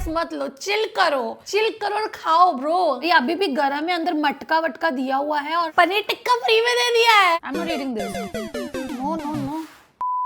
मत लो, चिल करो और खाओ ब्रो। ये अभी भी गरम है, अंदर मटका वटका दिया हुआ है और पनीर टिक्का फ्री में दे दिया है। I am not eating this. No.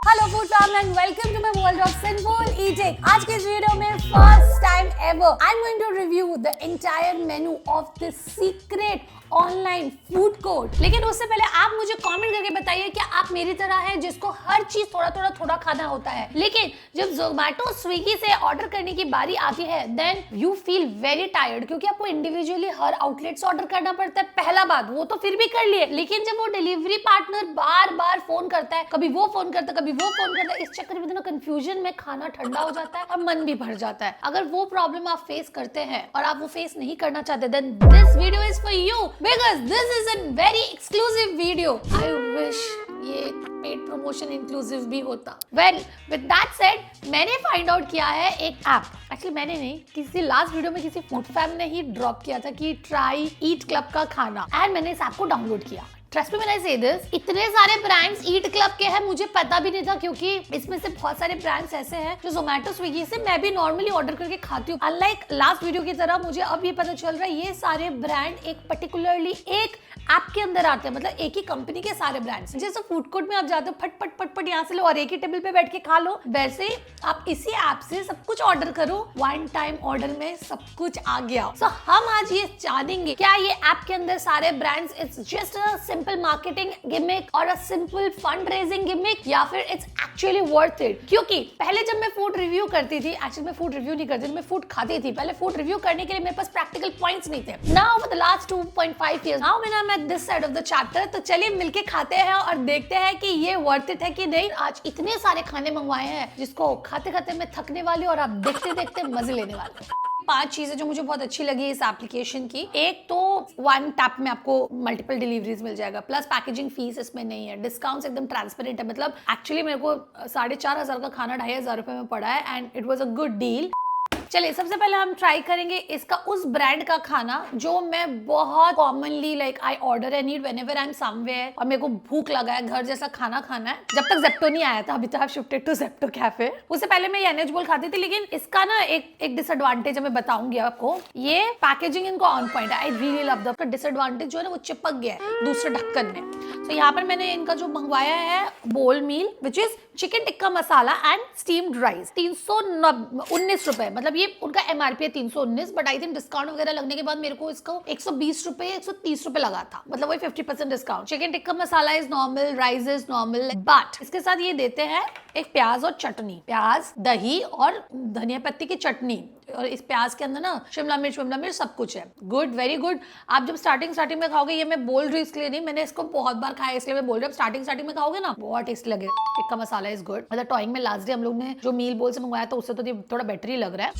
Hello food family and welcome to my world of simple eating. आज के इस वीडियो में first time ever I am going to review the entire menu of this secret online food court. लेकिन उससे पहले आप मुझे comment करके बताइए कि आप मेरी तरह हैं जिसको हर चीज थोड़ा खाना होता है, लेकिन जब जोमेटो स्विगी से ऑर्डर करने की बारी आती है then you feel very tired, क्योंकि आपको इंडिविजुअली हर आउटलेट से ऑर्डर करना पड़ता है। पहला बात वो तो फिर भी कर लिए, लेकिन जब वो डिलीवरी पार्टनर बार बार फोन करता है, कभी वो फोन करता है कभी वो फोन करता है, इस चक्कर में इतना कंफ्यूजन में खाना ठंडा हो जाता है और मन भी भर जाता है। अगर वो प्रॉब्लम आप फेस करते हैं और आप वो फेस नहीं करना चाहते then this video is for you, because this is a very exclusive video. I wish ये पेड प्रमोशन इंक्लूसिव भी होता। Well, with that said, मैंने फाइंड आउट किया है एक ऐप। एक्चुअली मैंने नहीं, किसी लास्ट वीडियो में किसी फूड फैम ने ही ड्रॉप किया था कि ट्राई ईट क्लब का खाना, एंड मैंने इस ऐप को डाउनलोड किया। ट्रस्ट मी व्हेन आई से दिस, इतने सारे ब्रांड्स ईट क्लब के हैं मुझे पता भी नहीं था, क्योंकि इसमें से बहुत सारे ब्रांड्स ऐसे हैं जो जोमेटो स्विगी से मैं भी नॉर्मली ऑर्डर करके खाती हूँ। अनलाइक लास्ट वीडियो की तरह मुझे अब ये पता चल रहा है ये सारे ब्रांड एक पर्टिकुलरली एक ऐप के अंदर आते हैं, मतलब एक ही कंपनी के सारे ब्रांड्स। जैसे फूड कोर्ट में आप जाते हो फट यहाँ से लो और एक ही टेबल पे बैठ के खा लो, वैसे आप इसी ऐप से सब कुछ ऑर्डर करो, वन टाइम ऑर्डर में सब कुछ आ गया। सो हम आज ये जानेंगे क्या ये ऐप के अंदर सारे brands it's just a simple marketing gimmick और a simple fund raising gimmick, या फिर इट्स एक्चुअली वर्थ इट। क्योंकि पहले जब मैं फूड रिव्यू करती थी, एक्चुअली मैं फूड रिव्यू नहीं करती थी, मैं फूड खाती थी। पहले फूड रिव्यू करने के लिए मेरे पास प्रैक्टिकल पॉइंट्स नहीं थे। Now for the last 2.5 years now when I am at this side of the chapter, तो चलिए मिलके खाते हैं और देखते हैं कि ये वर्थ इट है कि नहीं। आज इतने सारे खाने मंगवाए हैं जिसको खाते खाते मैं थकने वाली और आप देखते देखते मजे लेने वाले। 5 चीजें जो मुझे बहुत अच्छी लगी इस एप्लीकेशन की। एक तो वन टैप में आपको मल्टीपल डिलीवरीज मिल जाएगा, प्लस पैकेजिंग फीस इसमें नहीं है, डिस्काउंट्स एकदम ट्रांसपेरेंट है। मतलब एक्चुअली मेरे को 4,500 का खाना 2,500 रुपए में पड़ा है and it was a good deal. चलिए सबसे पहले हम ट्राई करेंगे इसका उस ब्रांड का खाना जो मैं बहुत commonly like I order and eat whenever I am somewhere और मेरे को भूख लगा है, घर जैसा खाना खाना है। जब तक ज़ेप्टो नहीं आया था, अभी तो I shifted to Zepto cafe. उससे पहले मैं एनएच बोल खाती थी, लेकिन इसका ना एक डिसएडवांटेज मैं बताऊंगी आपको। ये पैकेजिंग इनका ऑन पॉइंट है, आई रियली लव दैट। डिसएडवांटेज जो है ना वो चिपक गया है दूसरे ढक्कन में। तो यहाँ पर मैंने इनका जो मंगवाया है bowl meal which is chicken tikka masala and steamed rice, 319 रुपए। मतलब ये उनका एमआरपी है 319, बट आई थिंक डिस्काउंट वगैरह लगने के बाद मेरे को इसको 120 रुपए 130 रुपए लगा था, मतलब वही 50% discount. Chicken tikka masala is normal, rice is normal, but इसके साथ ये देते हैं एक प्याज और चटनी, प्याज दही और धनिया पत्ती की चटनी। और इस प्याज के अंदर ना शिमला मिर्च सब कुछ है। Good, very good. आप जब स्टार्टिंग में खाओगे, ये मैं बोल रही हूँ इसलिए नहीं, मैंने इसको बहुत बार खाया इसलिए मैं बोल रही हूँ, स्टार्टिंग में खाओगे ना बहुत टेस्ट लगे। Tikka masala is good. मतलब टॉइंग में लास्ट डे हम लोग ने जो मील बोल से मंगवाया था उससे तो थोड़ा बेटर ही लग रहा है।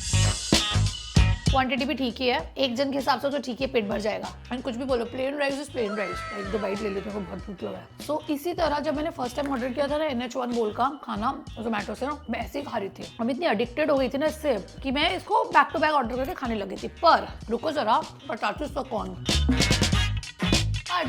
क्वांटिटी भी ठीक ही है, एक जन के हिसाब से तो ठीक है, पेट भर जाएगा। एंड कुछ भी बोलो, plain rice is plain rice. एक दो बाइट ले लेते हैं, बहुत भूख लगा है। सो इसी तरह जब मैंने फर्स्ट टाइम ऑर्डर किया था ना NH1 बोल का खाना जोमेटो से ना, मैं ऐसे ही खा रही थी। अब इतनी एडिक्टेड हो गई थी ना इससे कि मैं इसको बैक टू बैक ऑर्डर करके खाने लगी थी। पर रुको जरा, बताती हूँ कौन।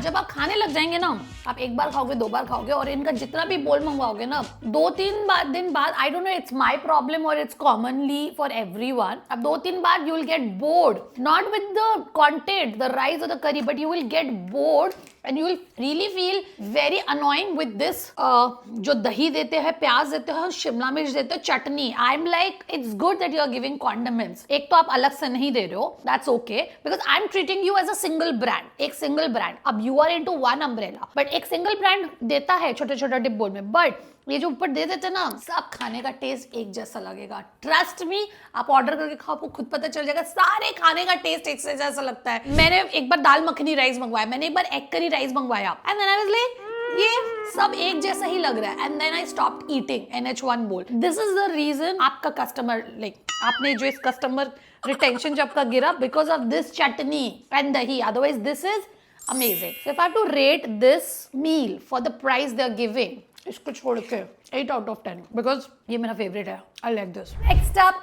जब आप खाने लग जाएंगे ना, आप एक बार खाओगे, 2 बार खाओगे, और इनका जितना भी बोल मंगवाओगे ना 2-3 दिन बाद, I don't know it's my problem और इट्स कॉमनली फॉर एवरीवन, अब 2-3 बार you will get bored, not with the content, the rice और the curry, but you will get bored and you will really feel very annoying with this जो दही देते हैं, प्याज देते हैं, शिमला मिर्च देते हैं, चटनी। I am like it's good that you are giving condiments. एक तो आप अलग से नहीं दे रहे हो, that's okay, because I am treating you as a single brand, एक सिंगल ब्रांड। अब you are into one umbrella, but एक सिंगल ब्रांड देता है छोटे छोटे डिब्बों में, बट ये जो ऊपर दे देते ना, सब खाने का टेस्ट एक जैसा लगेगा। ट्रस्ट मी, आप ऑर्डर करके खाओ, आपको खुद पता चल जाएगा, सारे खाने का टेस्ट एक से जैसा लगता है। मैंने एक बार दाल मखनी राइस मंगवाया, मैंने एक बार एग करी राइस मंगवाया, and then I was like ये सब एक जैसा ही लग रहा है, and then I stopped eating NH1 bowl. This is the reason आपका कस्टमर लाइक आपने जो इस कस्टमर रिटेंशन जब का गिरा, because of this chutney and dahi, otherwise this is amazing. So if I have to rate this meal for the price they are giving, इसको छोड़ के 8 out of 10, because ये मेरा फेवरेट है। I like this. Next up,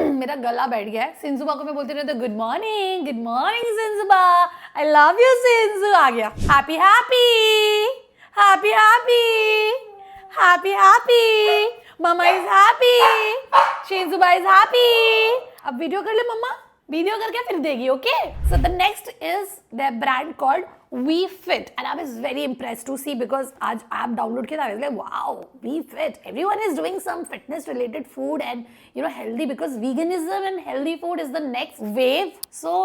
मेरा गला बैठ गया है। सिंजुबा को मैं बोलती रहती हूँ good morning Sinjuba, I love you Sinju. आ गया happy happy happy happy happy, mama is happy, Shinjuba is happy. अब वीडियो कर ले मम्मा, वीडियो करके फिर देगी, okay? So the next is the brand called We Fit and I was very impressed to see because आज ऐप डाउनलोड किया था, I was like wow, We Fit, everyone is doing some fitness related food and healthy because veganism and healthy food is the next wave. So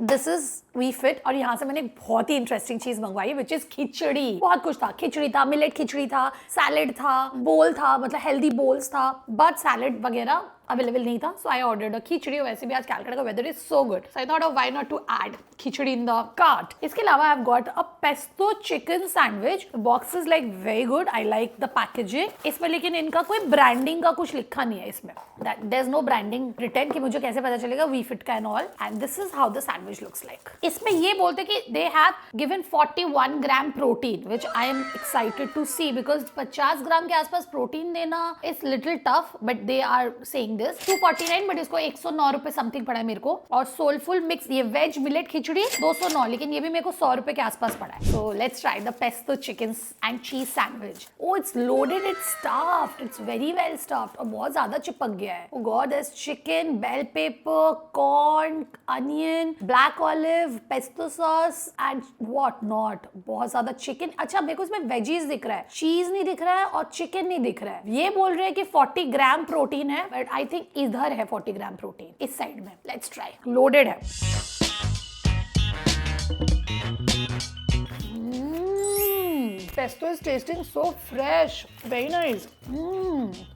this is we fit और यहाँ से मैंने एक बहुत ही interesting चीज मंगवाई विच इज खिचड़ी। बहुत कुछ था, खिचड़ी था, मिलेट खिचड़ी था, सैलेड था, बोल था, मतलब हेल्दी बोल्स था, बट सैलेड वगैरह अवेलेबल नहीं था। So I ordered a khichdi. वैसे भी आज कैलकाटा का weather is so good, so I thought of why not to add khichdi in the cart. इसके अलावा I have got a pesto chicken sandwich. Box is like very good, I like the packaging इसमें, लेकिन इनका कोई branding का कुछ लिखा नहीं है इसमें, that there is no branding return कि मुझे कैसे पता चलेगा वी फिट का and all. And this is how the sandwich looks like. इसमें ये बोलते कि they have given 41 gram protein which I am excited to see because 50 gram के आसपास प्रोटीन देना is little tough, but they are saying this 249, but इसको 109 रुपए something पड़ा है मेरे को। और सोलफुल मिक्स ये वेज मिलेट खिचड़ी 209, लेकिन ये भी मेरे को 100 रुपए के आसपास पड़ा है। So let's try the pesto chicken and cheese sandwich. Oh it's loaded, it's stuffed, it's very well stuffed और बहुत ज्यादा चिपक गया है। Oh god, there is chicken, bell pepper, corn, onion, black olive, pesto sauce and what not. बहुत ज्यादा chicken. अच्छा मेरे को इसमें वेजीज दिख रहा है, चीज नहीं दिख रहा है और चिकन नहीं दिख रहा है। ये बोल रहे हैं कि 40 ग्राम प्रोटीन है, बट आई थिंक इधर है 40 ग्राम प्रोटीन इस साइड में। Let's try. लोडेड है। Pesto is tasting so fresh, very nice.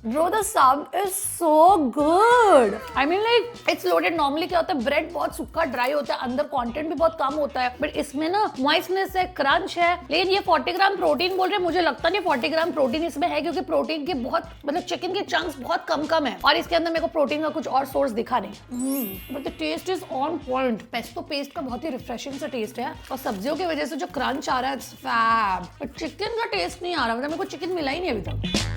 Bro, the sub is so good. I mean like it's loaded. Normally क्या होता है, ब्रेड बहुत सूखा ड्राई होता है, अंदर कंटेंट भी बहुत कम होता है, बट इसमें ना मॉइस्टनेस है, क्रंच है। लेकिन ये 40 ग्राम प्रोटीन बोल रहे हैं, मुझे लगता नहीं 40 ग्राम प्रोटीन इसमें है, क्योंकि प्रोटीन के बहुत मतलब चिकन के चंक्स बहुत कम है और इसके अंदर मेरे को प्रोटीन का कुछ और सोर्स दिखा नहीं। But the taste is on point. Pesto paste का बहुत ही रिफ्रेशिंग सा टेस्ट है और सब्जियों की वजह से जो क्रंच आ रहा है इट्स फैब, बट चिकन का टेस्ट नहीं आ रहा। मतलब मेरे को चिकन मिला ही नहीं अभी तक।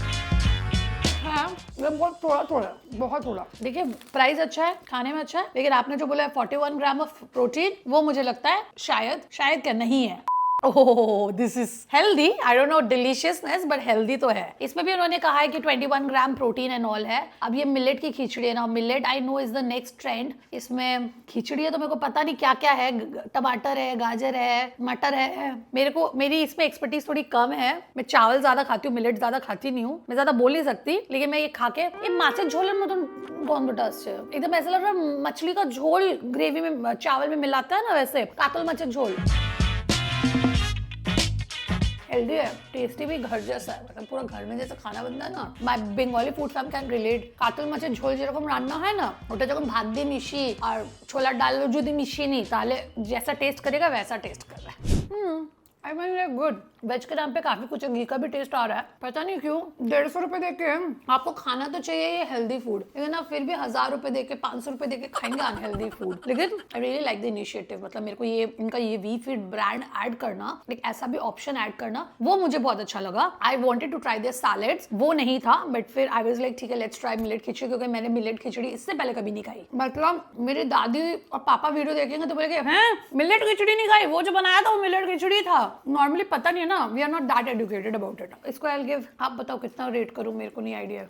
हाँ, बहुत थोड़ा। देखिए प्राइस अच्छा है, खाने में अच्छा है, लेकिन आपने जो बोला है 41 ग्राम ऑफ प्रोटीन, वो मुझे लगता है शायद क्या नहीं है। Oh this is healthy, I don't know deliciousness, but healthy तो है। इसमें भी उन्होंने कहा है कि 21 ग्राम प्रोटीन एंड ऑल है। अब ये मिलेट की खिचड़ी है ना, millet I know is the next trend. इसमें खिचड़ी है तो मेरे को पता नहीं क्या क्या है, टमाटर है, गाजर है, मटर है। मेरी इसमें एक्सपर्टीज थोड़ी कम है। मैं चावल ज्यादा खाती हूँ, मिलेट ज्यादा खाती नहीं हूँ, मैं ज्यादा बोल नहीं सकती, लेकिन मैं ये खा के ये माछे झोल कौन बेटा एकदम ऐसा लग रहा है मछली का झोल ग्रेवी में चावल में मिलाता है ना, वैसे कातल मछली झोल। हेल्दी है, टेस्टी भी घर जैसा है, मतलब पूरा घर में जैसा खाना बनता है ना। My Bengali food fam can relate. कातल माছের ঝোল যেরকম রান্না হয় না, ওটা যখন ভাত দিয়ে মিশি আর ছোলার ডাল যদি মিশিয়ে নি, তাহলে जैसा टेस्ट करेगा वैसा टेस्ट कर रहा है। I mean good. वेज के नाम पे काफी कुछ घी का भी टेस्ट आ रहा है, पता नहीं क्यों। 150 रुपए देके आपको खाना तो चाहिए ये हेल्दी फूड, लेकिन आप फिर भी 1000 रुपए देके 500 रुपए देके खाएंगे अनहेल्दी फूड। लेकिन आई रियली लाइक द इनिशिएटिव। मतलब मेरे को ये इनका ये वी फिट ब्रांड ऐड करना, एक ऐसा भी ऑप्शन ऐड करना, वो मुझे बहुत अच्छा लगा। I wanted to try their salads, वो नहीं था, बट फिर आई वाज लाइक ठीक है लेट्स ट्राई मिलेट खिचड़ी, क्योंकि मैंने मिलेट खिचड़ी इससे पहले कभी नहीं खाई। मतलब मेरी दादी और पापा वीडियो देखेंगे तो बोलेंगे हैं मिलेट खिचड़ी नहीं खाई, वो जो बनाया था वो मिलेट खिचड़ी था। नॉर्मली पता नहीं है ना, we are not that educated about it. इसको आई विल गिव, आप बताओ कितना रेट करूं, मेरे को नहीं आइडिया।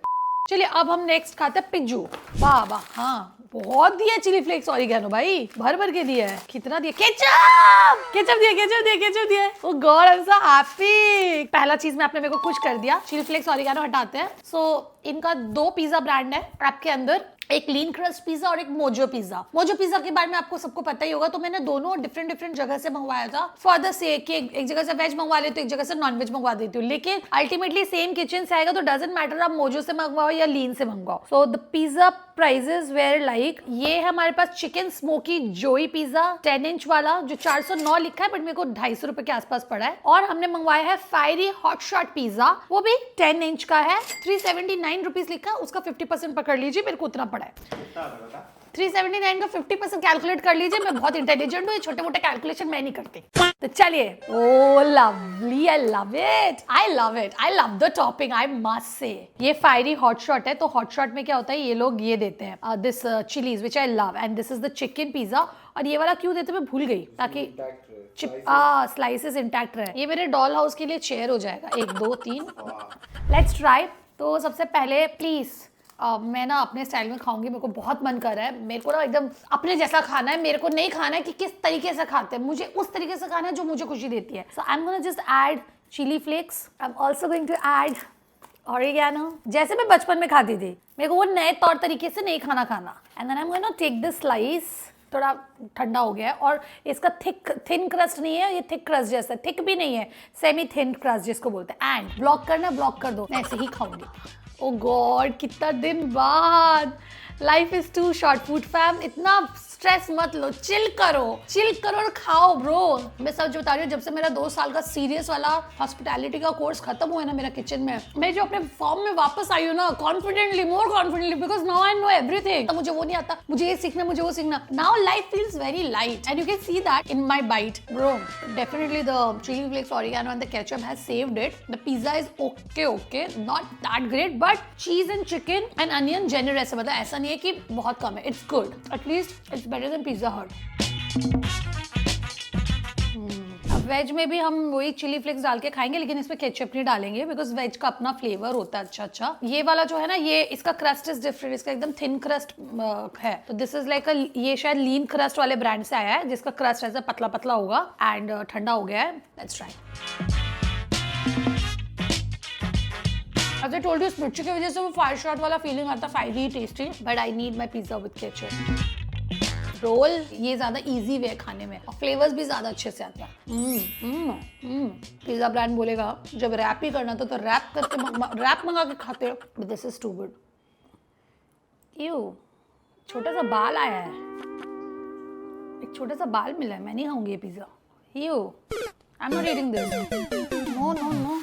चलिए अब हम नेक्स्ट खाते हैं पिज्जू। वाह वाह, हाँ बहुत दिया चिली फ्लेक्स ऑरिगेनो भाई, भर के दिया है। कितना दिया? केचप दिया। Oh god I am so happy. पहला चीज में आपने मेरे को खुश कर दिया। चिली फ्लेक्स ऑरिगेनो हटाते हैं। सो इनका 2 पिज्जा ब्रांड है आपके अंदर, एक लीन क्रस्ट पिज्जा और एक मोजो पिज्जा। मोजो पिज्जा के बारे में आपको सबको पता ही होगा, तो मैंने दोनों डिफरेंट जगह से मंगवाया था फॉर द सेक कि एक जगह से वेज मंगवा लेती हूँ, एक जगह से नॉन वेज मंगवा देती हूँ, लेकिन अल्टीमेटली सेम किचन से आएगा तो डजंट मैटर आप मोजो से मंगवाओ या लीन से मंगवाओ। So the pizza prices were like, ये है हमारे पास chicken smoky joey pizza 10 inch वाला जो 409 लिखा है, बट मेरे को 250 रुपए के आसपास पड़ा है। और हमने मंगवाया है फायरी हॉट शॉट पिज्जा, वो भी 10 इंच का है, 379 रुपीज लिखा है, उसका 50% पकड़ लीजिए, मेरे को उतना पड़ा है। 379 का 50% कैलकुलेट कर लीजिए। मैं बहुत इंटेलिजेंट हूँ, छोटे मोटे कैलकुलेशन मैं नहीं करती। तो चलिए, oh lovely, I love the topping, I must say. ये फायरी हॉट शॉट है, तो हॉट शॉट में क्या होता है, ये लोग ये देते हैं this chillies which I love, and this is the chicken pizza. और ये वाला क्यों देते मैं भूल गई, ताकि स्लाइसेस इंटैक्ट रहे। ये मेरे डॉल हाउस के लिए चेयर हो जाएगा। 1 2 3 लेट्स ट्राई। तो सबसे पहले प्लीज मैं ना अपने स्टाइल में खाऊंगी, मेरे को बहुत मन कर रहा है, मेरे को ना एकदम अपने जैसा खाना है, मेरे को नहीं खाना है कि किस तरीके से खाते हैं, मुझे उस तरीके से खाना है जो मुझे खुशी देती है। So I am gonna just add chilli flakes, I am also going to add oregano, जैसे मैं बचपन में खाती थी, मेरे को वो नए तौर तरीके से नहीं खाना and then I am gonna take this slice, थोड़ा ठंडा हो गया है और इसका थिन क्रस्ट नहीं है, ये थिक क्रस्ट जैसा, थिक भी नहीं है, सेमी थिन क्रस्ट जिसको बोलते हैं। एंड ब्लॉक करना, ब्लॉक कर दो, मैं ऐसे ही खाऊंगी। ओ गॉड, कितना दिन बाद। Life is too short. Food fam, इतना स्ट्रेस मत लो, चिल करो और खाओ ब्रो। मैं सच बता रही हूँ, जब से मेरा 2 साल का सीरियस वाला हॉस्पिटैलिटी का कोर्स खत्म हुआ है ना मेरा किचन में, मैं जो अपने फॉर्म में वापस आई हूँ ना, confidently, more confidently, because now I know everything. तो मुझे वो नहीं आता, मुझे ये सीखना, मुझे वो सीखना। Now life feels very light and you can see that in my bite bro. Definitely the chilli flakes, oregano and the ketchup has saved it. The pizza is okay, not that great, but cheese and chicken and onion generous है, मतलब ऐसा नहीं है कि बहुत कम है, it's good, at least it's better than Pizza Hut. अब वेज में भी हम वही चिली फ्लेक्स डाल के खाएंगे, लेकिन इसमें केचप नहीं डालेंगे बिकॉज वेज का अपना फ्लेवर होता है। अच्छा, ये वाला जो है ना, ये इसका क्रस्ट इज डिफरेंट, इसका एकदम थिन क्रस्ट है। तो दिस इज लाइक ये शायद लीन क्रस्ट वाले ब्रांड से आया है, जिसका क्रस्ट ऐसा पतला पतला होगा एंड ठंडा हो गया है। Let's try. As I told you, इस मिर्ची की वजह से वो 5 स्टार वाला फीलिंग आता है, fiery tasty, but I need my pizza with ketchup. Roll ये ज्यादा इजी वे है खाने में और फ्लेवर्स भी ज्यादा अच्छे से आता है। पिज्जा ब्रांड बोलेगा जब रैप ही करना तो रैप करके रैप मंगा के खाते हो, but this is too good. You छोटा सा बाल आया है, एक छोटा सा बाल मिला है, मैं नहीं खाऊंगी ये pizza. You I am not eating this, no.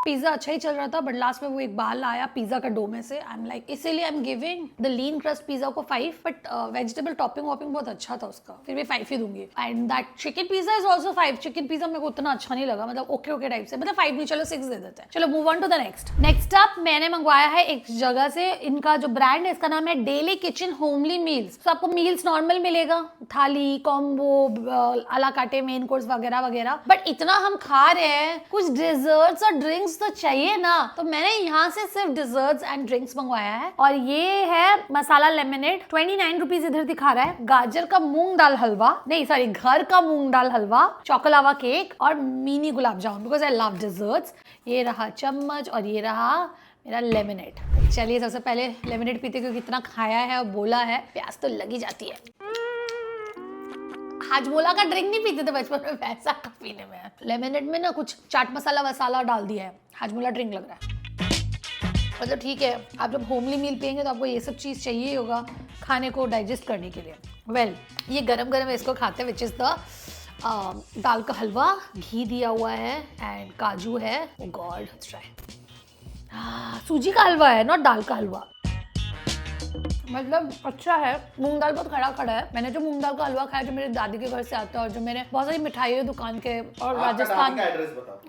Pizza अच्छा ही चल रहा था, बट लास्ट में वो एक बाल आया पिज्जा का डो में से। आई एम लाइक, इसीलिए I am giving the lean crust pizza को 5, बट वेजिटेबल टॉपिंग वॉपिंग बहुत अच्छा था उसका, फिर भी 5 ही दूंगी। And that chicken pizza is also 5। Chicken pizza मेरे को उतना अच्छा नहीं लगा, मतलब ओके टाइप से, मतलब 5 नहीं, चलो 6 दे देते हैं। चलो move on to the next up. मैंने मंगवाया है एक जगह से, इनका जो ब्रांड है इसका नाम है डेली किचन होमली मील्स। तो आपको मील्स नॉर्मल मिलेगा, थाली, कॉम्बो, अला काटे, मेन कोर्स वगैरह वगैरह, बट इतना हम खा रहे हैं, कुछ डिजर्ट्स और ड्रिंक्स तो चाहिए ना। तो मैंने यहाँ से सिर्फ डिजर्ट्स एंड ड्रिंक्स मंगवाया है, और ये है मसाला लेमनेड, 29 रुपीज इधर दिखा रहा है। गाजर का मूंग दाल हलवा, नहीं सॉरी, घर का मूंग दाल हलवा, चॉकोलावा केक और mini gulab jamun, because I love desserts. ये रहा चम्मच और ये रहा मेरा लेमनेड। चलिए सबसे पहले लेमनेड पीते, क्योंकि इतना खाया है और बोला है, प्यास तो लगी जाती है। हाजमोला का ड्रिंक नहीं पीते थे बचपन में, वैसा का पीने में। लेमनेड में ना कुछ चाट मसाला वसाला डाल दिया है, हाजमोला ड्रिंक लग रहा है। मतलब ठीक है, आप जब होमली मील पियेंगे तो आपको ये सब चीज़ चाहिए होगा खाने को डाइजेस्ट करने के लिए। वेल, ये गरम गरम इसको खाते हैं, विच इज़ द दाल का हलवा, घी दिया हुआ है एंड काजू है। Oh God, try. सूजी का हलवा है, नॉट दाल का हलवा। मतलब अच्छा है, मूंग दाल बहुत खड़ा है। मैंने जो मूंग दाल का हलवा खाया जो मेरे दादी के घर से आता है, और जो मेरे बहुत सारी मिठाई है दुकान के, और राजस्थान का एड्रेस बताओ।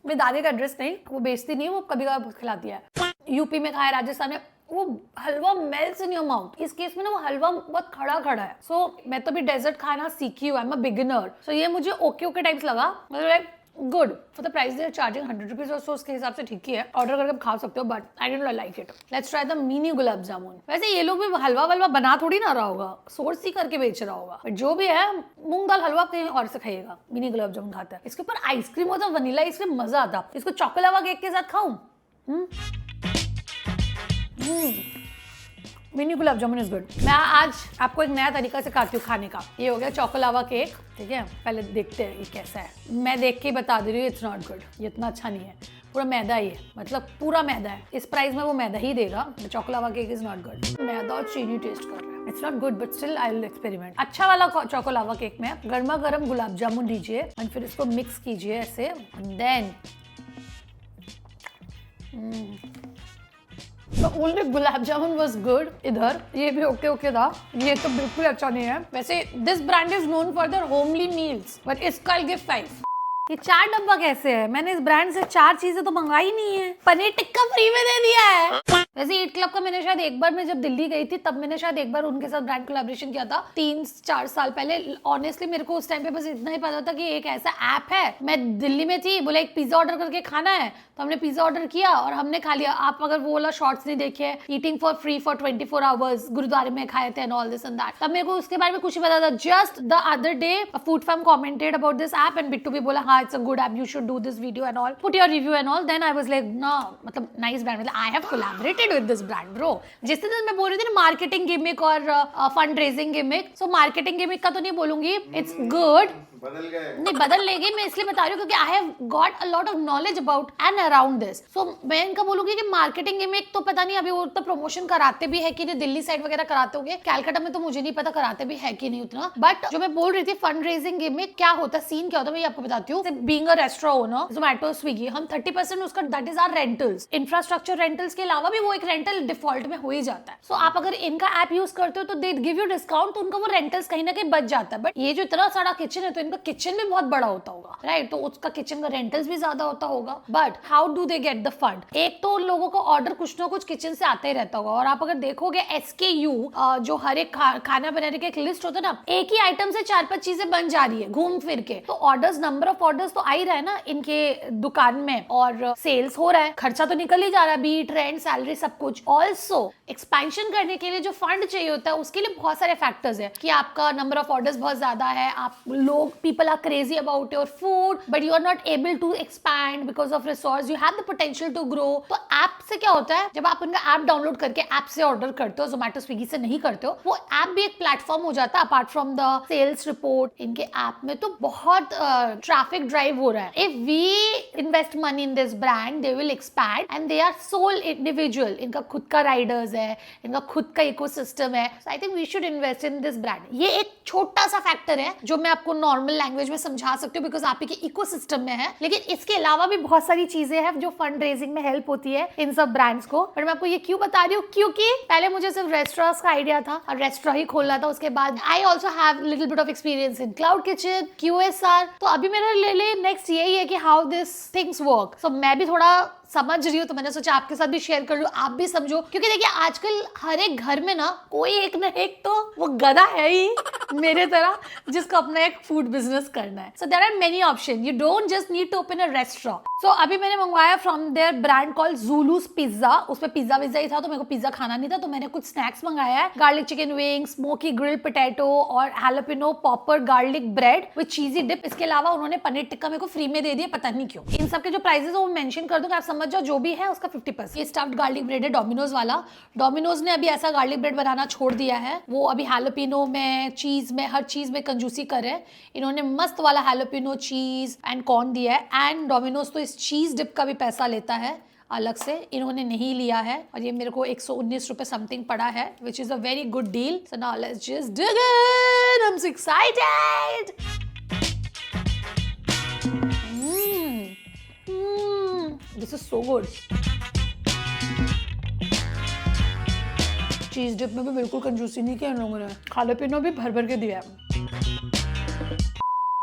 मेरी दादी का एड्रेस नहीं, वो बेचती नहीं, वो कभी कभी खिलाती है। यूपी में खाया, राजस्थान में, वो हलवा मेल्ट्स इन योर माउथ। इस केस में ना वो हलवा बहुत खड़ा है। सो मैं तो भी डेजर्ट खाना सीखी हुआ, आई एम अ बिगिनर। सो ये मुझे ओके टाइप्स लगा, मतलब good for the price they are charging 100 rupees और सो, उसके हिसाब से ठीक ही है, ऑर्डर करके खा सकते हो, but I don't like it. Let's try the mini gulab jamun. वैसे ये लोग भी हलवा वलवा बना थोड़ी ना रहा होगा, सोर्स ही करके बेच रहा होगा, बट जो भी है मूंग दाल हलवा कहीं और से खाइएगा। मिनी गुलाब जामुन खाता है, इसके ऊपर आइसक्रीम होता, वनीला आइसक्रीम, मजा आता। इसको चॉकोलावा केक के साथ खाऊं। Mini gulab jamun is good. मैं आज आपको एक नया तरीका सिखाती हूँ खाने का। ये हो गया चॉकोलावा केक, ठीक है, पहले देखते हैं ये कैसा है। मैं देख के बता दे रही हूँ, इट्स नॉट गुड, ये इतना अच्छा नहीं है, पूरा मैदा ही है, मतलब पूरा मैदा है। इस प्राइस में वो मैदा ही देगा। Chocolava cake is not good, मैदा और चीनी टेस्ट कर रहा है। It's not good, but still I will experiment. अच्छा वाला चॉकोलावा केक में गर्मा गर्म गुलाब जामुन दीजिए और फिर इसको मिक्स कीजिए ऐसे, देन तो only gulab jamun was good. इधर ये भी ओके था, ये तो बिल्कुल अच्छा नहीं है। वैसे this brand is known for their homely meals, but इसका आई गिव 5। ये 4 डब्बा कैसे है? मैंने इस ब्रांड से 4 चीजें तो मंगाई नहीं है। पनीर टिक्का फ्री में दे दिया है। वैसे ईट क्लब का मैंने शायद एक बार, मैं जब दिल्ली गई थी तब मैंने शायद एक बार उनके साथ ब्रांड कोलैबोरेशन किया था 3-4 साल पहले। ऑनेस्टली मेरे को उस टाइम पे बस इतना ही पता था कि एक ऐसा ऐप है। मैं दिल्ली में थी, बोला एक पिज्जा ऑर्डर करके खाना है, तो हमने पिज्जा ऑर्डर किया और हमने खा लिया। आप अगर वो वाला शॉर्ट्स नहीं देखे, eating for free for 24 hours, गुरुद्वारे में खाए थे and all this and that, तब मेरे को उसके बारे में कुछ नहीं पता था। Just the other day food fam commented about this app and Bittu भी बोला हाँ it's a good app, you should do this video and all, put your review and all. Then I was like ना, मतलब nice brand, मतलब I have collaborated with this brand bro. जिस दिन मैं बोल रही थी ना मार्केटिंग गिमिक और fund raising gimmick, so marketing gimmick का तो नहीं बोलूंगी, इट्स गुड, बदल गए नहीं बदल लेगी, मैं इसलिए बता रही हूँ क्योंकि I have got a lot of knowledge about and around this. So मैं इनका बोलूंगी कि मार्केटिंग गिमिक तो पता नहीं अभी वो तो प्रमोशन कराते भी है कि नहीं, दिल्ली साइड वगैरह कराते होंगे, कैलकाटा में तो मुझे नहीं पता कराते भी है कि नहीं उतना। बट जो मैं बोल रही थी फंड रेजिंग गिमिक क्या होता है, सीन क्या होता है, मैं आपको बताती हूँ। Being a restaurant owner, Zomato, Swiggy, हम 30% उसका that is our rentals, infrastructure rentals के अलावा भी वो एक रेंटल डिफॉल्ट में हो ही जाता है। सो आप अगर इनका ऐप यूज करते हो तो दे गिव यू डिस्काउंट, तो उनका वो रेंटल्स कहीं ना कहीं बच जाता है। बट ये जो इतना सारा किचन है तो इनका किचन भी बहुत बड़ा होता होगा, राइट? तो उसका किचन का रेंटल्स भी ज्यादा होता होगा। But how do they get the fund? एक तो उन लोगों को ऑर्डर कुछ ना कुछ किचन से आता ही रहता होगा, और आप अगर देखोगे SKU जो हर एक खाना बनाने का एक लिस्ट होता है ना, एक ही आइटम से 4-5 चीजें बन जा रही है घूम फिर के, तो ऑर्डर्स, नंबर ऑफ ऑर्डर्स तो आ ही रहा है ना इनके दुकान में, और सेल्स हो रहा है, खर्चा तो निकल ही जा रहा है, बीट रेंट, सैलरी, सब कुछ। ऑल्सो एक्सपेंशन करने के लिए जो फंड चाहिए होता है उसके लिए बहुत सारे फैक्टर्स है कि आपका नंबर ऑफ ऑर्डर्स बहुत ज्यादा है, आप लोग, people are crazy about your food but you are not able to expand because of resource, you have the potential to grow. तो ऐप से क्या होता है, जब आप उनका ऐप डाउनलोड करके ऐप से ऑर्डर करते हो, जोमैटो स्विगी से नहीं करते हो, वो ऐप भी एक प्लेटफॉर्म हो जाता है apart from the sales report. इनके ऐप में तो बहुत ट्रैफिक ड्राइव हो रहा है। If we invest money in this brand they will expand and they are sole individual, इनका खुद का राइडर्स है, इनका खुद का इकोसिस्टम है। So I think we should invest in this brand. ये एक छोटा सा फैक्टर है जो मैं आपको नॉर्मल लैंग्वेज में समझा सकती हूँ बिकॉज आप ही के इकोसिस्टम में है, लेकिन इसके अलावा भी बहुत सारी चीजें हैं जो फंड रेजिंग में हेल्प होती है इन सब ब्रांड्स को। पर मैं आपको ये क्यों बता रही हूँ, क्योंकि पहले मुझे सिर्फ रेस्टोरेंट्स का आइडिया था और रेस्टोरेंट ही खोलना था। उसके बाद I also have little bit of experience in cloud kitchen, QSR। तो अभी मेरे लिए नेक्स्ट यही है कि हाउ दिस थिंग्स वर्क। सो मैं भी थोड़ा समझ रही हूँ, तो मैंने सोचा आपके साथ भी शेयर कर लूँ, आप भी समझो। क्योंकि देखिए आजकल हर एक घर में ना कोई एक ना एक तो वो गधा है ही मेरे तरह जिसको अपना एक फूड बिजनेस करना है। So there are many option, you don't just need to open a restaurant. So अभी मैंने मंगवाया from there brand called Zulu's pizza. उसमें पिज्जा विज्जा ही था, तो मेरे को पिज्जा खाना नहीं था, तो मैंने कुछ स्नैक्स मंगाया है, garlic chicken wing, smoky grill potato और jalapeno popper garlic bread with cheesy dip. इसके अलावा उन्होंने पनीर टिक्का मेरे को फ्री में दे दिया, पता नहीं क्यों। इन सब के जो प्राइसेस वो मेंशन कर दूंगा, आप समझ जाओ जो भी है उसका 50%। ये स्टफ्ड गार्लिक ब्रेड है डोमिनोज वाला। डोमिनोज ने अभी ऐसा गार्लिक ब्रेड बनाना छोड़ दिया है, वो अभी हैलोपिनो में, चीज में, हर चीज में कंजूसी कर रहे हैं। इन्होंने मस्त वाला हैलोपिनो चीज एंड कॉर्न दिया है, एंड डोमिनोज तो इस चीज डिप का भी पैसा लेता है अलग से, इन्होंने नहीं लिया है, और ये मेरे को 119 रुपए समथिंग पड़ा है, which is a very good deal. So now let's just dig in, I am so excited. This is so good. चीज डिप में भी बिल्कुल कंजूसी नहीं किया इन लोगों ने, खाने-पीने भी भर भर के दिया है।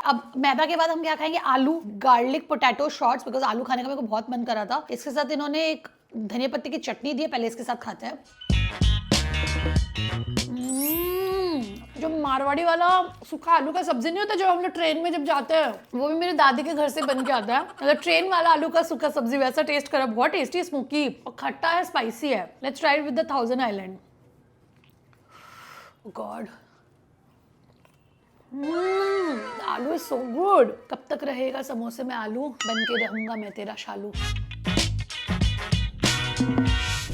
अब मैदा के बाद हम क्या खाएंगे, आलू गार्लिक पोटैटो शॉर्ट्स, बिकॉज आलू खाने का मेरे को बहुत मन करा था। इसके साथ इन्होंने एक धनिया पत्ती की चटनी दी है, पहले इसके साथ खाते हैं। जो मारवाड़ी वाला सूखा आलू का सब्जी नहीं होता जो हम लोग ट्रेन में जब जाते हैं, वो भी मेरे दादी के घर से बन के आता है। मतलब ट्रेन वाला आलू का सूखा सब्जी वैसा टेस्ट करा, बहुत टेस्टी, स्मोकी और खट्टा है, स्पाइसी है। Let's try it with the thousand island. God, आलू इज सो गुड। कब तक रहेगा समोसे में आलू, बन के रहूंगा मैं तेरा शालू।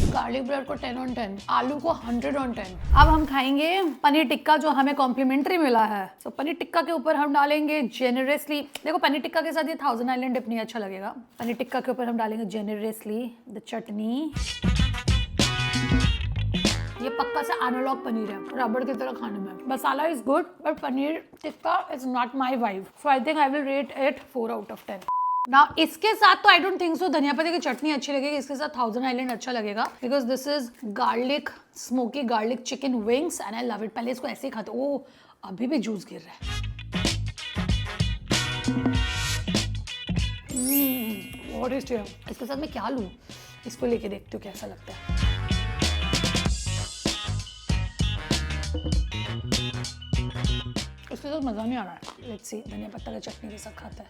गार्लिक ब्रेड को 10 on 10, आलू को 100 on 10। अब हम खाएंगे पनीर टिक्का जो हमें कॉम्प्लीमेंट्री मिला है। तो पनीर टिक्का के ऊपर हम डालेंगे जेनरसली, देखो पनीर टिक्का के साथ ये थाउजेंड आइलैंड डिप नहीं अच्छा लगेगा। पनीर टिक्का के ऊपर हम डालेंगे जेनरसली द चटनी। ये पक्का से एनालॉग पनीर है, रबड़ की तरह खाने में। Masala is good but paneer tikka is not my vibe, so I think I will rate it 4 out of 10। ना इसके साथ तो आई डोंट थिंक सो धनिया पत्ती की चटनी अच्छी लगेगी, इसके साथ थाउजेंड आइलैंड अच्छा लगेगा, because this is garlic smoky garlic chicken wings and I love it. पहले इसको ऐसे ही खाते, ओ अभी भी जूस गिर रहा है। बहुत टेस्टी है। इसके साथ मैं क्या लूँ, इसको लेके देखती हूँ कैसा लगता है। इसके साथ मजा नहीं आ रहा है। लेट्स सी धनिया पत्ता का चटनी के साथ खाता है।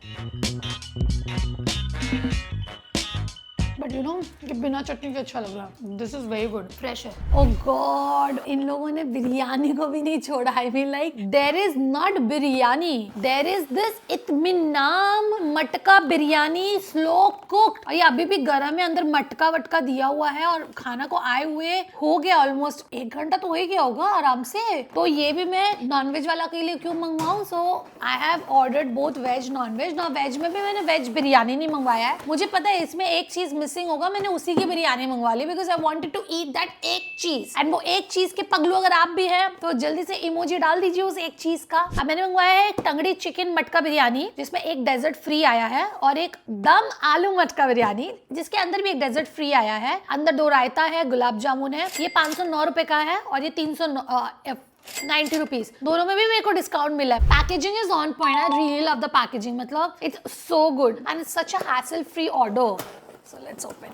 बट यू नो कि बिना चटनी के अच्छा लग रहा है। This is very good, fresh है। ओह गॉड, इन लोगों ने बिरयानी को भी नहीं छोड़ा। I mean like there is not biryani, there is this Itminaan matka biryani, slow cooked. और ये अभी भी गर्म है, अंदर मटका वटका दिया हुआ है और खाना को आए हुए हो गया ऑलमोस्ट 1 घंटा तो हो ही गया होगा आराम से। तो ये भी मैं नॉनवेज वाला के लिए क्यों मंगवाऊं? So I have ordered both veg non veg. ना वेज में भी मैंने वेज बिरयानी नहीं मंगवाया है। मुझे पता है इसमें एक चीज मिसिंग होगा, मैंने उसी की बिरयानी मंगवा ली because I wanted to eat that एक चीज। एंड वो एक चीज के पगलू अगर आप भी हैं तो जल्दी से इमोजी डाल दीजिए उस एक चीज का। अब मैंने मंगवाया है टंगड़ी चिकन मटका बिरयानी जिसमें एक डेजर्ट फ्री आया है, और एक दम आलू मटका बिरयानी जिसके अंदर भी एक डेजर्ट फ्री आया है। अंदर 2 रायता है, गुलाब जामुन है। ये 509 रुपए का है और ये 390 रुपीज। दोनों में भी मेरे को डिस्काउंट मिला है। Packaging is on point, I really love the packaging. मतलब it's so good and it's such a hassle free order. So let's open.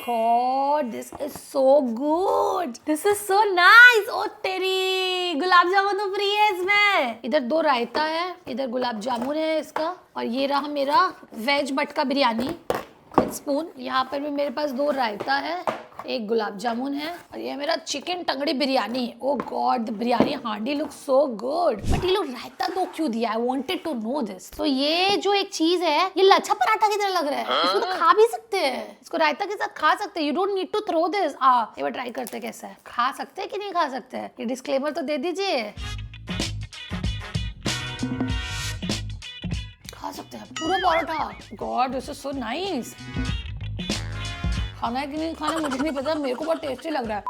God, this is so good. This is so nice. Oh तेरी गुलाब जामुन तो free है इसमें। इधर 2 रायता है, इधर गुलाब जामुन है इसका, और ये रहा मेरा वेज मटका बिरयानी स्पून। यहाँ पर भी मेरे पास 2 रायता है, एक गुलाब जामुन है, और ये मेरा chicken tangdi biryani. Oh god, the biryani handi look so good. But ये लोग रायता दो क्यों दिया? I wanted to know this. तो ये जो एक चीज है, ये लच्छा पराठा की तरह लग रहा है। इसको तो खा भी सकते हैं, इसको रायता के साथ खा सकते हैं। You don't need to throw this. एक बार ट्राई करते हैं कैसा है। खा सकते हैं कि नहीं खा सकते हैं, ये डिस्क्लेमर तो दे दीजिए। खा सकते हैं पूरा paratha. God, this is so nice. खाना है कि नहीं खाना मुझे नहीं पता, मेरे को बहुत टेस्टी लग रहा है।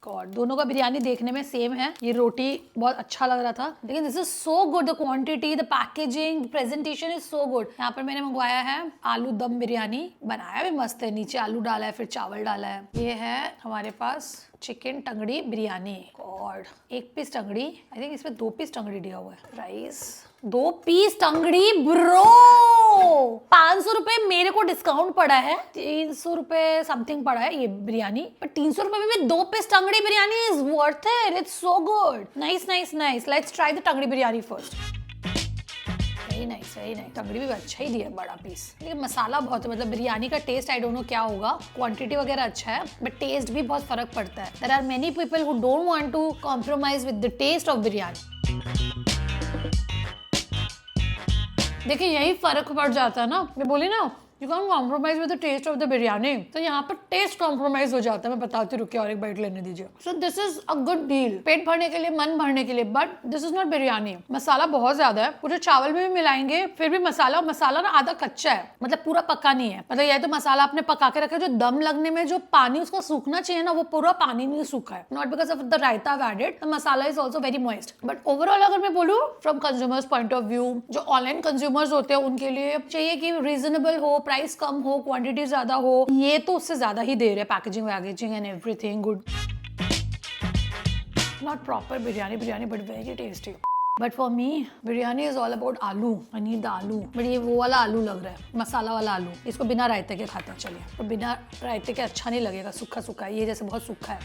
गॉड, दोनों का बिरयानी देखने में सेम है। ये रोटी बहुत अच्छा लग रहा था, लेकिन this is so good. The quantity, the packaging, presentation is so good. यहाँ पर मैंने मंगवाया है आलू दम बिरयानी। बनाया भी मस्त है, नीचे आलू डाला है, फिर चावल डाला है। ये है हमारे पास chicken tangdi biryani. God, 1 piece टंगड़ी, आई थिंक इसमें 2 पीस टंगड़ी दिया हुआ है। राइस, 2 पीस टंगड़ी ब्रो। 500 रुपए मेरे को डिस्काउंट पड़ा है, 300 रुपए समथिंग पड़ा है ये बिरयानी। पर 300 रुपए में भी 2 piece tangdi biryani is worth it. It's so good. Nice nice nice. Let's try the tangdi biryani first. Very nice, very nice. Tangdi भी अच्छा ही दिया है, बड़ा पीस। लेकिन मसाला बहुत है, मतलब बिरयानी का टेस्ट आई डोंट नो क्या होगा। क्वांटिटी वगैरह अच्छा है बट टेस्ट भी बहुत फर्क पड़ता है। There are many people who don't want to compromise with the taste of biryani. देखिए यही फर्क पड़ जाता है ना, मैं बोली ना, you can compromise with the taste of the biryani. तो यहाँ पर टेस्ट कॉम्प्रोमाइज हो जाता है। मैं बताती रुकिए, और एक बाइट लेने दीजिए। So this is a good deal, पेट भरने के लिए, मन भरने के लिए। But this is not biryani. Masala बहुत ज्यादा है, पूरे चावल में भी मिलाएंगे फिर भी मसाला ना आधा कच्चा है, मतलब पूरा पका नहीं है। मतलब ये तो मसाला आपने पका के रखा है, जो दम लगने में जो पानी उसको सूखना चाहिए ना, वो पूरा पानी नहीं सूखा है। Not because of the raita added, the masala is also very moist. But overall अगर मैं बोलूँ from consumers point of view, जो ऑनलाइन कंज्यूमर्स होते हैं उनके लिए चाहिए कि रीजनेबल हो, प्राइस कम हो, क्वांटिटी ज्यादा हो। ये तो उससे ज्यादा ही दे रहे हैं। पैकेजिंग वैकेजिंग and everything good. Not proper biryani but very tasty. But for me biryani is all about aloo. I need the aloo. But ये वो वाला आलू लग रहा है, मसाला वाला आलू। इसको बिना रायते के खाते हैं। चलिए, तो बिना रायते के अच्छा नहीं लगेगा, सूखा सूखा। ये जैसे बहुत सूखा है।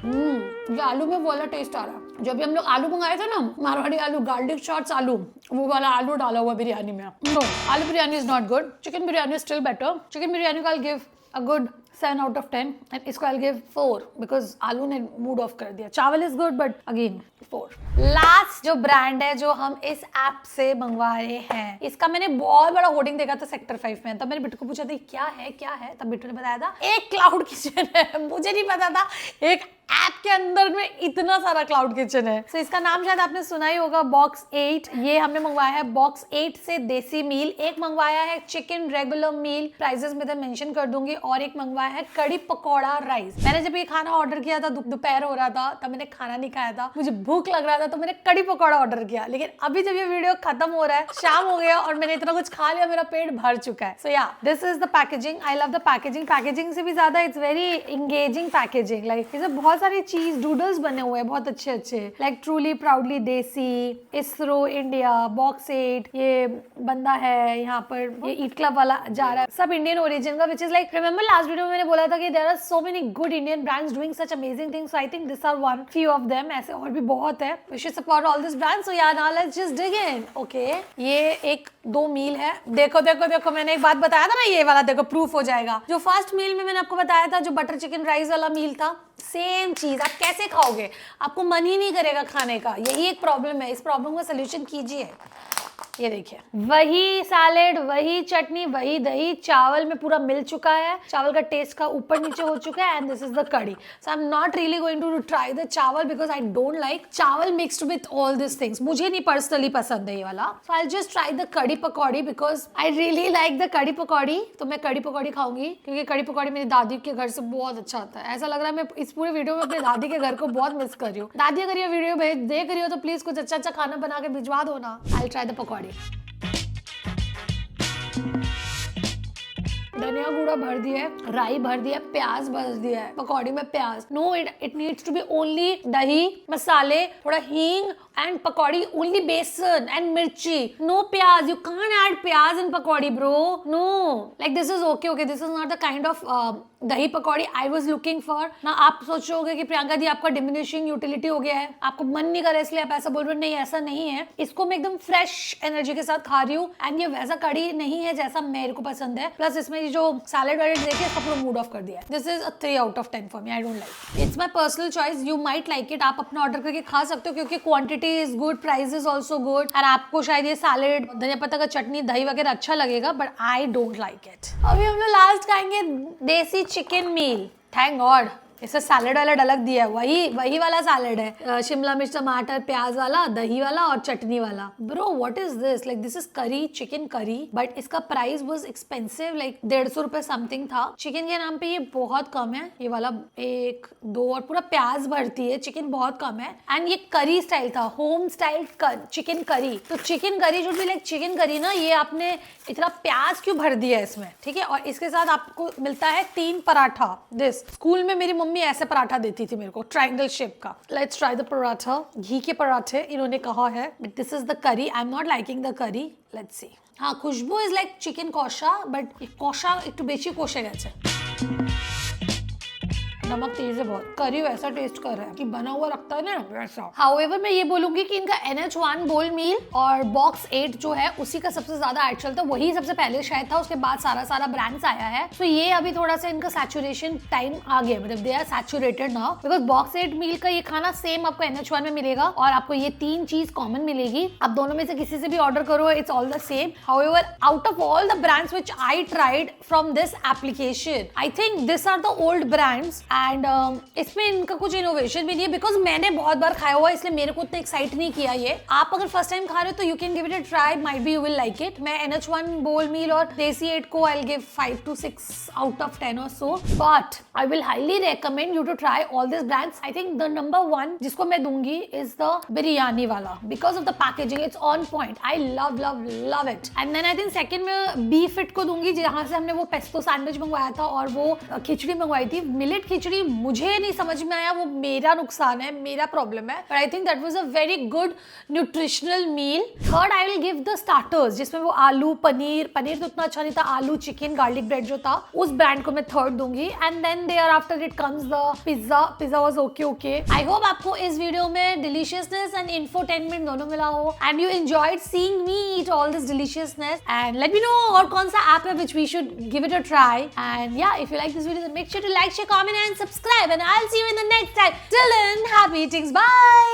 ये आलू में वो वाला टेस्ट आ रहा है। जब भी हम लोग आलू मंगाए थे ना, मारवाड़ी आलू, गार्लिक शॉट्स आलू, वो वाला आलू डाला हुआ बिरयानी में। No, aloo biryani is not good. Chicken biryani is still better. Chicken biryani को I give a good 7 out of 10 and इसको आई गिव 4 बिकॉज आलू ने मूड ऑफ कर दिया। चावल is good but again 4। Last जो ब्रांड है जो हम इस ऐप से मंगवा रहे हैं, इसका मैंने बहुत बड़ा होर्डिंग देखा था सेक्टर 5 में। तब मैंने बिट्टू को पूछा था क्या है, तब बिट्टू ने बताया था एक क्लाउड किचन है। मुझे नहीं पता था एक ऐप के अंदर में इतना सारा क्लाउड किचन है। so, इसका नाम शायद आपने सुना ही होगा, बॉक्स 8। ये हमने मंगवाया है बॉक्स 8 से देसी मील। एक मंगवाया है चिकन रेगुलर मील, प्राइसेस में मेंशन कर दूंगी। और एक मंगवाया है कड़ी पकौड़ा राइस। मैंने जब ये खाना ऑर्डर किया था, दोपहर हो रहा था, तब मैंने खाना नहीं खाया था, मुझे भूख लग रहा था, तो मैंने कड़ी पकौड़ा ऑर्डर किया। लेकिन अभी जब ये वीडियो खत्म हो रहा है, शाम हो गया और मैंने इतना कुछ खा लिया, मेरा पेट भर चुका है। सो या, this is the packaging. I love the packaging. Packaging से भी ज्यादा it's very engaging packaging. Like इसमें बहुत सारे चीज डूडल्स बने हुए हैं बहुत अच्छे अच्छे, लाइक ट्रूली प्राउडली देसी, इसरो इंडिया, बॉक्स 8, ये बंदा है यहाँ पर, ये ईट क्लब वाला जा रहा है, सब इंडियन ओरिजिन का, which is like remember last video में मैंने बोला था कि there are so many good Indian brands doing such amazing things, so I think this are one few of them, ऐसे और भी बहुत है, we should support all this brands, so यार now let's just dig in. Okay, ये एक 2 मील है, देखो देखो देखो, मैंने एक बात बताया था ना, ये वाला देखो प्रूफ हो जाएगा, जो फर्स्ट मील में मैंने आपको बताया था, जो बटर चिकन राइस वाला मील था, सेम चीज आप कैसे खाओगे, आपको मन ही नहीं करेगा खाने का, यही एक प्रॉब्लम है, इस प्रॉब्लम का सोल्यूशन कीजिए। ये देखिए, वही सैलेड, वही चटनी, वही दही, चावल में पूरा मिल चुका है, चावल का टेस्ट का ऊपर नीचे हो चुका है, and this is the kadhi. So I am not really going to try the chawal because I don't like chawal mixed with all this things, मुझे नहीं पर्सनली पसंद है ये वाला। So I just try the kadhi pakodi because I really like the kadhi pakodi, तो मैं कड़ी पकौड़ी खाऊंगी क्योंकि कड़ी पकौड़ी मेरी दादी के घर से बहुत अच्छा आता है। ऐसा लग रहा है मैं इस पूरे वीडियो में अपने दादी के घर को बहुत मिस कर रही हूँ। दादी अगर ये वीडियो देख रही हो तो प्लीज कुछ अच्छा अच्छा खाना बना के भिजवा दो ना। आई ट्राई द पकौड़ी। धनिया गुड़ा भर दिया है, राई भर दिया है, प्याज भर दिया है, पकौड़ी में प्याज, no it needs to be only dahi, मसाले, थोड़ा हींग and pakodi, only besan and mirchi, no pyaaz, you can't add pyaaz in pakodi bro, no, like this is okay, this is not the kind of dahi pakodi I was looking for ना। आप सोचोगे कि प्रियंका दी आपका डिमिनिशिंग यूटिलिटी हो गया है, आपको मन नहीं कर रहा इसलिए आप ऐसा बोल रहे हो, नहीं ऐसा नहीं है, इसको मैं एकदम फ्रेश एनर्जी के साथ खा रही हूँ, एंड ये वैसा कड़ी नहीं है जैसा मेरे को पसंद है, प्लस इसमें जो सैलेड वैलेड देखिए इसका पूरा मूड ऑफ कर दिया है। This is a 3 out of 10 for me, I don't like, it's my personal choice, you might like it, आप अपना ऑर्डर करके खा सकते हो क्योंकि quantity is good, price is also good, और आपको शायद ये सैलेड, धनिया पत्ता का चटनी, दही वगैरह अच्छा लगेगा, but I don't like it. अभी हम लोग लास्ट खाएंगे देसी चिकन मील, थैंक गॉड इससे सैलेड वाला अलग दिया है, वही वाला सैलेड है, शिमला मिर्च, टमाटर, प्याज वाला, दही वाला और चटनी वाला। Bro what is this, like this is करी, चिकन करी, बट इसका प्राइस वाज एक्सपेंसिव, लाइक 150 रुपए समथिंग था। चिकन के नाम पे ये बहुत कम है, ये वाला 1 2 और पूरा प्याज भरती है, चिकन बहुत कम है, एंड ये करी स्टाइल था, होम स्टाइल चिकन करी, तो चिकन करी जो भी लाइक चिकन करी ना, ये आपने इतना प्याज क्यों भर दिया है इसमें, ठीक है। और इसके साथ आपको मिलता है 3 पराठा, दिस स्कूल में मेरी मम्मी ऐसे पराठा देती थी मेरे को, ट्रायंगल शेप का। लेट्स ट्राई द पराठा, घी के पराठे इन्होंने कहा है, बट दिस इज द करी, आई एम नॉट लाइकिंग द करी, लेट्स सी। हाँ, खुशबू इज लाइक चिकन कौशा, बट कौशा একটু বেশি কষে গেছে, नमक तेज है बहुत, करी वैसा टेस्ट कर रहा है कि बना हुआ रखता है ना वैसा। हाउएवर मैं ये बोलूंगी कि इनका NH1 बोल मील और बॉक्स 8 जो है उसी का सबसे ज्यादा एड चलता है, वही सबसे पहले शायद था, उसके बाद सारा ब्रांड्स आया है, तो ये अभी थोड़ा सा इनका सैचुरेशन टाइम आ गया, मतलब they are saturated now, because box 8 meal का ये खाना सेम आपको NH1 में मिलेगा और आपको ये 3 चीज कॉमन मिलेगी, आप दोनों में से किसी से भी ऑर्डर करो, it's all the same. However out of all the brands which I tried from this application, I think this are the old brands, and इसमें इनका कुछ इनोवेशन भी नहीं है, बिकॉज मैंने बहुत बार खाया हुआ इसलिए मेरे को इतना एक्साइट नहीं किया ये। आप अगर फर्स्ट टाइम खा रहे हो तो you can give it a try, might be you will like it. मैं NH1 बोल मील और देसी 8 को I will give 5 to 6 out of 10 और so, but I will highly recommend you to try all this brands. I think the number 1 जिसको मैं दूंगी is the biryani वाला, because of the packaging, it's on point, I love love love it. And then I think second में befit को दूंगी, जहां से हमने वो पेस्टो सैंडविच मंगवाया था और वो खिचड़ी मंगवाई थी, मिलेट खिचड़ी, मुझे नहीं समझ में आया, वो मेरा नुकसान है, मेरा प्रॉब्लम है, but I think that was a very good nutritional meal. Third I will give the starters, जिसमें वो आलू, पनीर तो उतना अच्छा नहीं था, आलू, चिकन, गार्लिक ब्रेड जो था, उस ब्रांड को मैं थर्ड दूंगी। And then thereafter it comes the pizza was okay. I hope आपको इस वीडियो में डिलीशियसनेस एंड इंफोटेनमेंट दोनों मिला हो, and you enjoyed seeing me eat all this deliciousness, and let me know और कौन सा ऐप है which we should give it a try. And yeah, if you like this video then make sure to like, share, comment and subscribe, and I'll see you in the next time. Till then, happy eatings, bye.